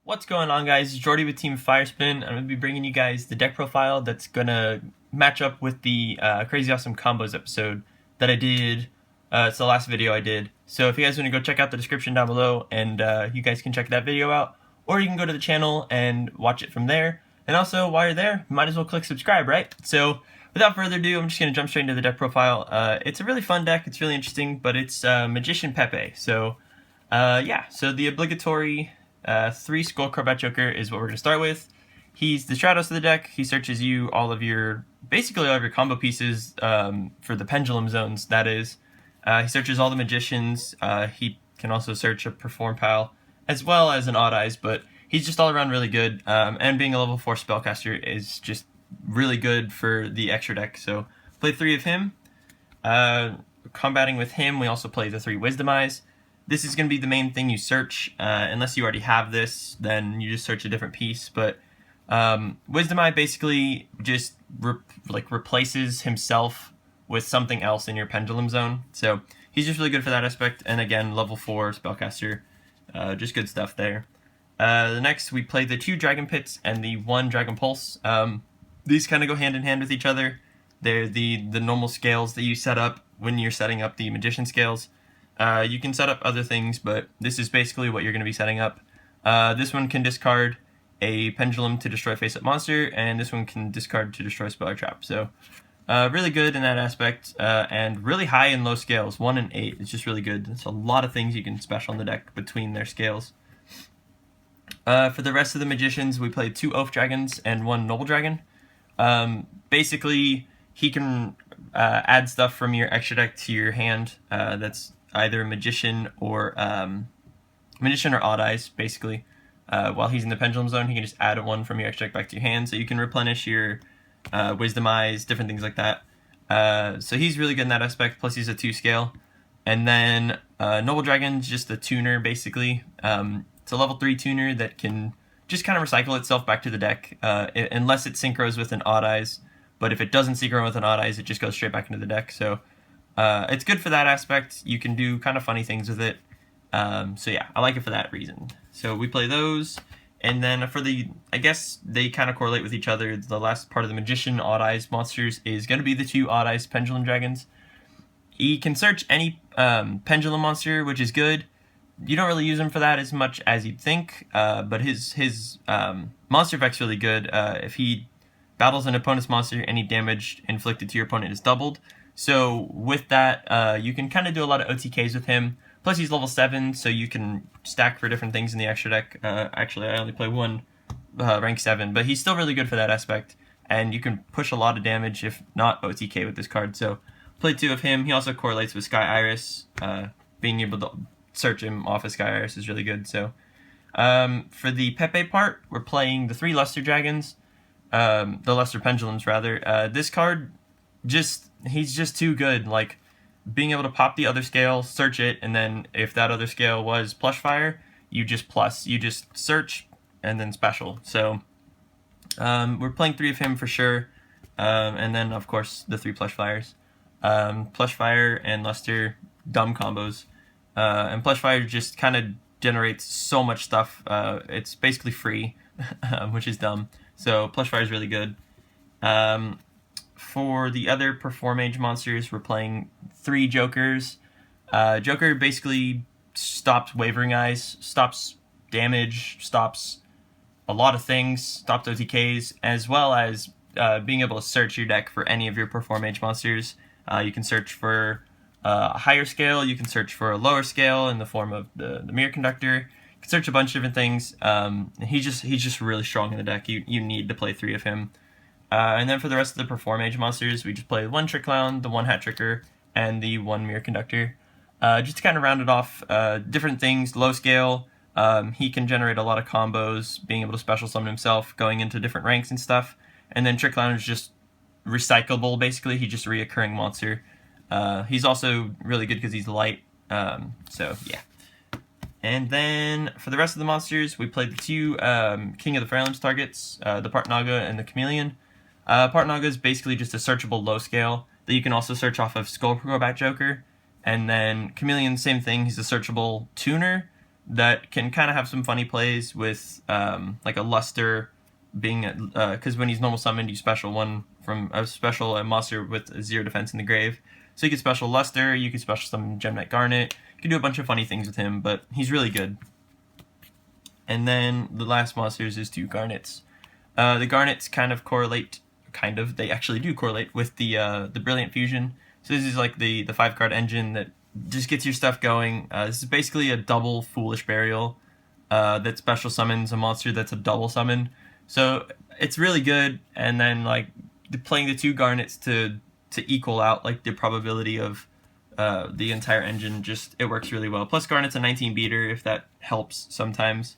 What's going on, guys? It's Jordy with Team Firespin. I'm going to be bringing you guys the deck profile that's going to match up with the Crazy Awesome Combos episode that I did. It's the last video I did. So if you guys want to go check out the description down below, and you guys can check that video out, or you can go to the channel and watch it from there. And also, while you're there, you might as well click subscribe, right? So without further ado, I'm just going to jump straight into the deck profile. It's a really fun deck. It's really interesting, but it's Magician PePe. So so the obligatory 3 Skullcrow Bat Joker is what we're going to start with. He's the Stratos of the deck. He searches you basically all of your combo pieces for the pendulum zones, that is. He searches all the magicians. He can also search a Perform pile as well as an Odd Eyes, but he's just all around really good. And being a level 4 spellcaster is just really good for the extra deck. So play 3 of him. Combating with him, we also play the 3 Wisdom Eyes. This is going to be the main thing you search. Unless you already have this, then you just search a different piece. But Wisdom Eye basically just replaces himself with something else in your pendulum zone. So he's just really good for that aspect. And again, level 4 spellcaster, just good stuff there. The next, we play the 2 Dragon Pits and the 1 Dragon Pulse. These kind of go hand in hand with each other. They're the normal scales that you set up when you're setting up the Magician scales. You can set up other things, but this is basically what you're going to be setting up. This one can discard a Pendulum to destroy face-up monster, and this one can discard to destroy spell or trap. So really good in that aspect, and really high and low scales, 1 and 8. It's just really good. There's a lot of things you can special on the deck between their scales. For the rest of the Magicians, we played 2 Oath Dragons and 1 Noble Dragon. Basically, he can add stuff from your extra deck to your hand. That's either Magician or Odd Eyes, basically. While he's in the Pendulum Zone, he can just add 1 from your extra deck back to your hand, so you can replenish your Wisdom Eyes, different things like that. So he's really good in that aspect, plus he's a 2 scale. And then Noble Dragon's just a tuner, basically. It's a level 3 tuner that can just kind of recycle itself back to the deck, unless it synchros with an Odd Eyes. But if it doesn't synchro with an Odd Eyes, it just goes straight back into the deck. So it's good for that aspect. You can do kind of funny things with it. So yeah, I like it for that reason. So we play those. And then for I guess they kind of correlate with each other. The last part of the Magician Odd Eyes monsters is going to be the 2 Odd Eyes Pendulum Dragons. He can search any Pendulum monster, which is good. You don't really use him for that as much as you'd think, but his monster effect's really good. If he battles an opponent's monster, any damage inflicted to your opponent is doubled. So with that, you can kind of do a lot of OTKs with him. Plus he's level 7, so you can stack for different things in the extra deck. Actually, I only play 1 rank 7, but he's still really good for that aspect. And you can push a lot of damage, if not OTK, with this card. So play 2 of him. He also correlates with Sky Iris. Being able to search him off of Sky Iris is really good. So for the PePe part, we're playing the 3 Luster Dragons. The Luster Pendulums, rather. This card, he's just too good. Like, being able to pop the other scale, search it, and then if that other scale was Plush Fire, you just search and then special. So we're playing 3 of him for sure, and then of course the 3 Plush Fires. Plush Fire and Luster, dumb combos, and Plush Fire just kind of generates so much stuff. It's basically free, which is dumb. So Plush Fire is really good. For the other Perform Mage monsters, we're playing 3 Jokers. Joker basically stops Wavering Eyes, stops damage, stops a lot of things, stops OTKs, as well as being able to search your deck for any of your Perform Mage monsters. You can search for a higher scale, you can search for a lower scale in the form of the Mirror Conductor. You can search a bunch of different things. He's just really strong in the deck. You need to play 3 of him. And then for the rest of the Perform Mage monsters, we just play 1 Trick Clown, the 1 Hat Tricker, and the 1 Mirror Conductor. Just to kind of round it off, different things, low scale. He can generate a lot of combos, being able to special summon himself, going into different ranks and stuff. And then Trick Clown is just recyclable, basically. He's just a reoccurring monster. He's also really good because he's light. So, yeah. And then for the rest of the monsters, we played the 2 King of the Fairlands targets, the Part Naga and the Chameleon. Part Naga is basically just a searchable low scale that you can also search off of Skullcrow Bat Joker. And then Chameleon, same thing, he's a searchable tuner that can kind of have some funny plays with like a luster being because when he's normal summoned, you special one from a special a monster with 0 defense in the grave. So you can special luster, you can special summon Gem Knight Garnet. You can do a bunch of funny things with him, but he's really good. And then the last monsters is 2 Garnets. The Garnets kind of correlate, they actually do correlate with the Brilliant Fusion. So this is like the 5-card engine that just gets your stuff going. This is basically a double Foolish Burial that special summons a monster that's a double summon. So it's really good, and then like playing the 2 Garnets to equal out like the probability of the entire engine, just it works really well. Plus Garnet's a 19 beater if that helps sometimes.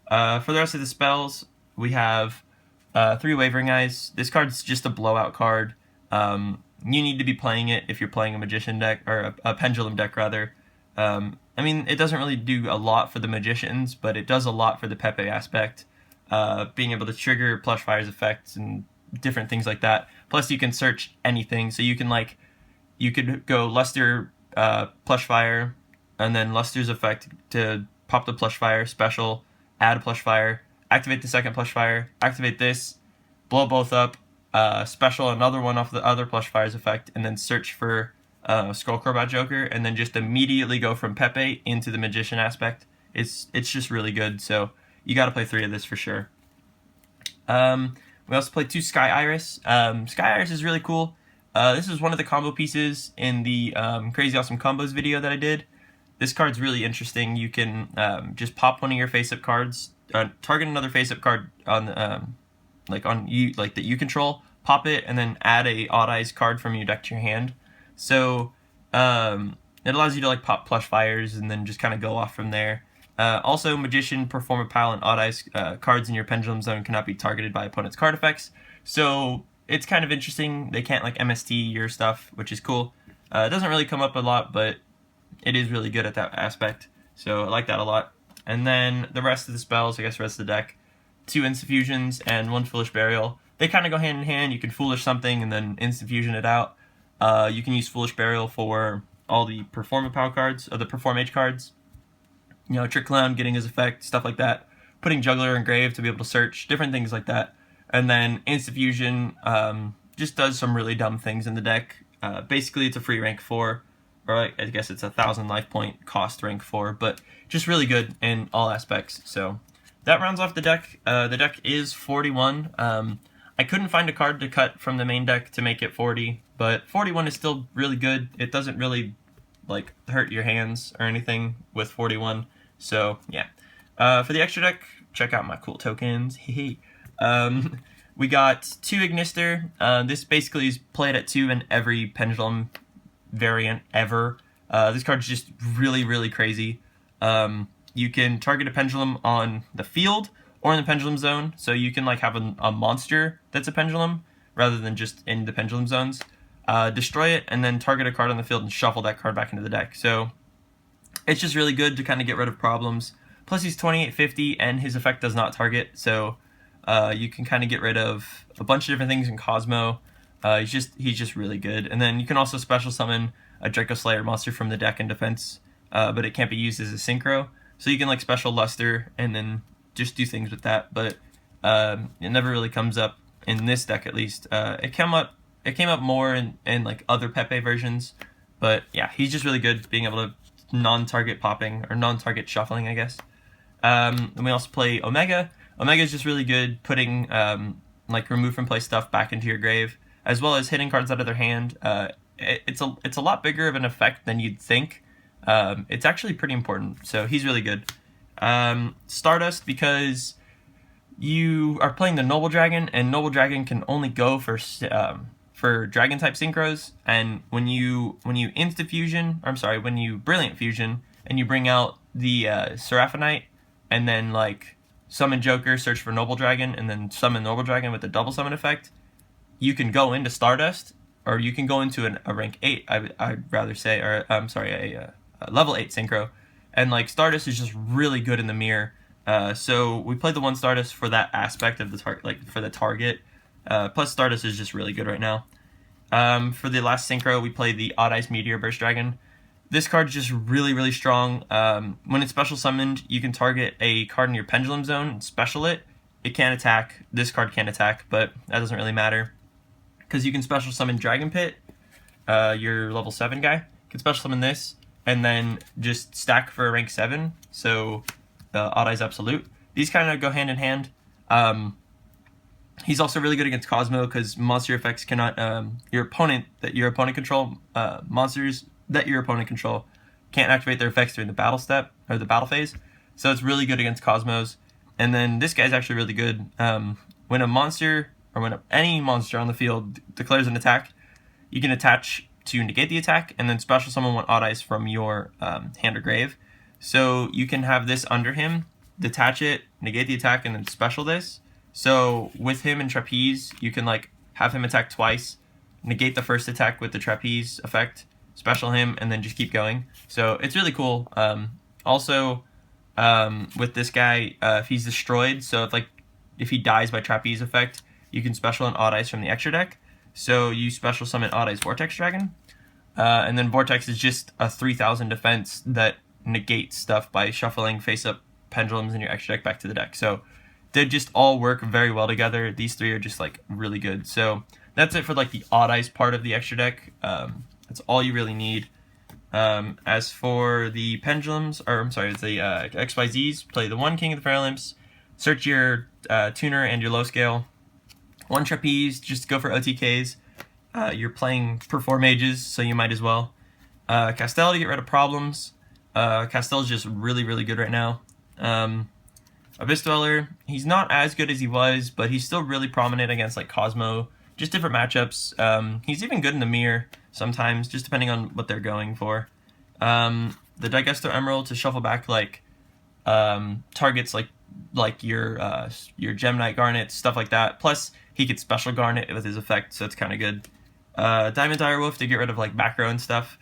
For the rest of the spells, we have 3 Wavering Eyes. This card's just a blowout card. You need to be playing it if you're playing a Magician deck, or a Pendulum deck rather. I mean, it doesn't really do a lot for the Magicians, but it does a lot for the PePe aspect. Being able to trigger Plushfire's effects and different things like that. Plus you can search anything, so you can you could go Luster, Plushfire, and then Luster's effect to pop the Plushfire special, add a Plushfire, activate the second Plushfire, activate this, blow both up, special another one off the other Plushfire's effect, and then search for Skullcrowbat Joker, and then just immediately go from PePe into the Magician aspect. It's just really good, so you got to play 3 of this for sure. We also play 2 Sky Iris. Sky Iris is really cool. This is one of the combo pieces in the Crazy Awesome Combos video that I did. This card's really interesting. You can just pop one of your face-up cards, target another face-up card on that you control, pop it, and then add a Odd Eyes card from your deck to your hand. So it allows you to pop Plush Fires and then just kind of go off from there. Also, Magician, Perform a Pile, and Odd Eyes cards in your Pendulum Zone cannot be targeted by opponent's card effects. So it's kind of interesting. They can't MST your stuff, which is cool. It doesn't really come up a lot, but it is really good at that aspect. So I like that a lot. And then the rest of the spells, I guess the rest of the deck, 2 Insta-Fusions and 1 Foolish Burial. They kind of go hand in hand. You can Foolish something and then Insta-Fusion it out. You can use Foolish Burial for all the Perform a Pile cards, or the Perform H cards. Trick Clown getting his effect, stuff like that. Putting Juggler in Grave to be able to search, different things like that. And then Insta-Fusion just does some really dumb things in the deck. Basically, it's a free rank 4, or I guess it's 1,000 life point cost rank 4, but just really good in all aspects. So that rounds off the deck. The deck is 41. I couldn't find a card to cut from the main deck to make it 40, but 41 is still really good. It doesn't really hurt your hands or anything with 41. So yeah. For the extra deck, check out my cool tokens. We got 2 Ignister. This basically is played at 2 in every Pendulum variant ever. This card's just really, really crazy. You can target a Pendulum on the field or in the Pendulum Zone, so you can have a monster that's a Pendulum rather than just in the Pendulum Zones. Destroy it and then target a card on the field and shuffle that card back into the deck. So it's just really good to kind of get rid of problems. Plus he's 2850 and his effect does not target, so you can kind of get rid of a bunch of different things in Cosmo. He's just really good. And then you can also special summon a Draco Slayer monster from the deck in defense, but it can't be used as a synchro. So you can special Luster and then just do things with that. But it never really comes up in this deck, at least. It came up more in other PePe versions. But yeah, he's just really good being able to non-target popping or non-target shuffling, I guess. Then we also play Omega. Omega is just really good putting remove from play stuff back into your grave, as well as hitting cards out of their hand. It's a lot bigger of an effect than you'd think. It's actually pretty important, so he's really good. Stardust, because you are playing the Noble Dragon, and Noble Dragon can only go for Dragon type synchros. And when you Insta-Fusion, when you Brilliant Fusion and you bring out the Seraphonite, and then summon Joker, search for Noble Dragon, and then summon Noble Dragon with the double summon effect, you can go into Stardust, or you can go into a rank 8, I'd rather say, or a level 8 synchro. And Stardust is just really good in the mirror. So we played the 1 Stardust for that aspect of the target, for the target. Plus Stardust is just really good right now. For the last synchro, we played the Odd Eyes Meteor Burst Dragon. This card's just really, really strong. When it's special summoned, you can target a card in your Pendulum Zone and special it. It can't attack. This card can't attack, but that doesn't really matter. Because you can special summon Dragon Pit, your level 7 guy. You can special summon this, and then just stack for a rank 7, so Odd Eyes Absolute. These kind of go hand in hand. He's also really good against Cosmo, because monster effects cannot, monsters that your opponent control can't activate their effects during the battle step, or the battle phase. So it's really good against Cosmos. And then this guy's actually really good. When a monster, or when any monster on the field declares an attack, you can attach to negate the attack, and then special summon one Odd Eyes from your hand or grave. So you can have this under him, detach it, negate the attack, and then special this. So with him and Trapeze, you can like have him attack twice, negate the first attack with the Trapeze effect, special him, and then just keep going. So it's really cool. Also, with this guy, if he's destroyed, so if he dies by Trapeze effect, you can special an Odd Eyes from the extra deck. So you special summon Odd Eyes Vortex Dragon, and then Vortex is just a 3000 defense that negates stuff by shuffling face-up pendulums in your extra deck back to the deck. So they just all work very well together. These three are just like really good. So that's it for like the Odd Eyes part of the extra deck. That's all you really need. As for the pendulums, or I'm sorry, it's the XYZs, play the one King of the Paralymps, search your tuner and your low scale, one Trapeze, just go for OTKs. You're playing Perform Mages, so you might as well. Castel to get rid of problems. Castel's just really, really good right now. Abyss Dweller, he's not as good as he was, but he's still really prominent against like Cosmo, just different matchups. He's even good in the mirror sometimes, just depending on what they're going for. The Digesto Emerald to shuffle back like targets like your Gemini Garnet, stuff like that. Plus, he could special Garnet with his effect, so it's kind of good. Diamond Direwolf to get rid of like back row and stuff.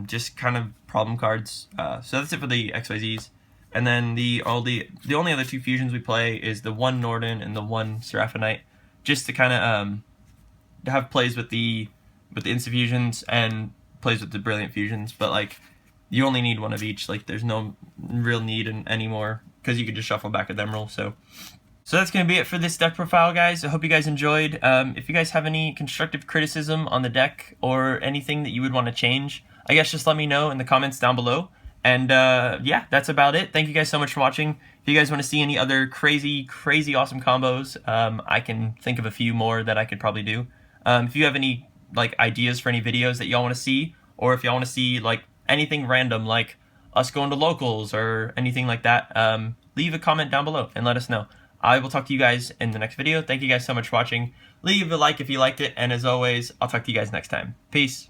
Just kind of problem cards. So that's it for the XYZs. And then the only other two fusions we play is the one Norden and the one Seraphonite, just to kind of have plays with the Insta fusions and plays with the Brilliant fusions. But like, you only need one of each. Like, there's no real need anymore, because you could just shuffle back a Emerald. So that's going to be it for this deck profile, guys. I hope you guys enjoyed. If you guys have any constructive criticism on the deck or anything that you would want to change, I guess just let me know in the comments down below. And yeah, that's about it. Thank you guys so much for watching. If you guys want to see any other crazy awesome combos, I can think of a few more that I could probably do. If you have any like ideas for any videos that y'all want to see, or if y'all want to see like anything random like us going to locals or anything like that, leave a comment down below and let us know. I will talk to you guys in the next video. Thank you guys so much for watching. Leave a like if you liked it, and as always, I'll talk to you guys next time. Peace.